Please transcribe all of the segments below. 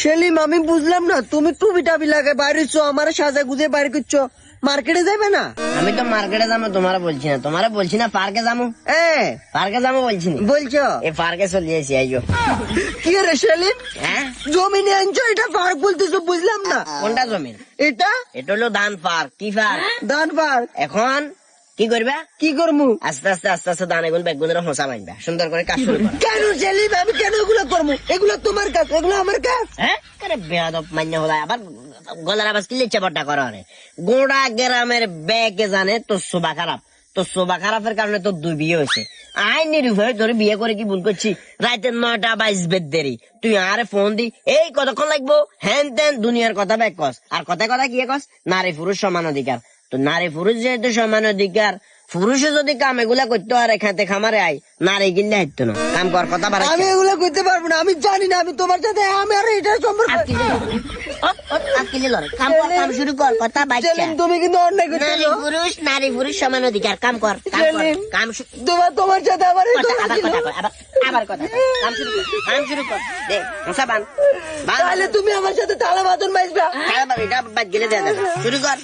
সেলিম আমি বুঝলাম না, তুমি টুপি টাবি লাগে বাইরেছো, আমার সাজা গুজে বাইরে করছো, মার্কেটে যাবে না? আমি তো মার্কেটে যাবো তোমারা বলছি না পার্কে যাবো, পার্কে যাবো বলছি না। বলছো এই পার্কে চলিয়েছি আইও। কি রে সেলিম, হ্যাঁ জমি নিয়ে আনছো, এটা পার্ক বলতেছো, বুঝলাম না। কোনটা জমিন? এটা এটা হলো ধান পার্ক। কি পার্ক? ধান পার্ক। এখন কি করবা? কি করবো? আস্তে আস্তে ধান এগুলো বেগুনের হোসা মানবা, সুন্দর করে কাজ শুরু করো। কেন সেলিম, আমি কেন এগুলো করবো? এগুলো তোমার কাজ, এগুলো আমার কাজ। হ্যাঁ কেন বেয়াদব মান্য হলো, আবার গলার আবাজ কিলে চাপটা করা রে। গোড়া গ্রামের ব্যাগে জানে তোর শোভা খারাপ, তোর শোভা খারাপের কারণে তোর 2 বিয়ে হয়েছে। আই নিরুভয় তোর বিয়ে করে কি ভুল করছি? রাতে 9টা 22 দেরি, তুই আরে ফোন দি এই কতক্ষণ লাগবো, হ্যান ত্যান দুনিয়ার কথা ব্যাগ কস, আর কথায় কথা কি কস নারী পুরুষ সমান অধিকার। তো নারী পুরুষ যেহেতু সমান অধিকার, পুরুষে যদি কাম এগুলা করতে আর এখানে খামারে আই, নারী কিনলে হাইতো না কাম কর কথা বাড়া। আমি এগুলো করতে পারবো না, আমি জানি না, আমি তোমার সাথে আমার এটা সম্পর্ক। কাম শুরু কর কথা বাচ্চা। সেলিম তুমি কিন্তু অন্যায় করছো। নারী পুরুষ সমান অধিকার, কাম কর সেলিম, কাম তোমার সাথে আমার এই কথা, কথা আবার ছিল। কথা কর, আবার কথা কর। কাম শুরু কর দে মশা বান তাহলে তুমি আমার সাথে তালা বাদন বাজবা। এটা বাদ গেলে দেয়া যাবে। শুরু কর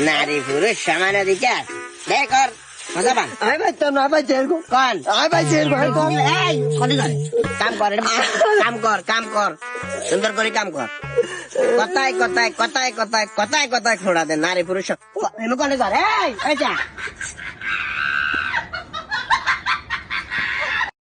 নারী পুরুষ সমান অধিকার, দে কর মশা বান। আমি বাজতাম না, বাজছে এরকম, কন আমি বাজছে এরকম। এই, কনে ধরে? কাম কর এটা, কাম কর সুন্দর করে কাম কর। কথায় খোড়া দে নারী পুরুষ এমন কনে ধর। এই যা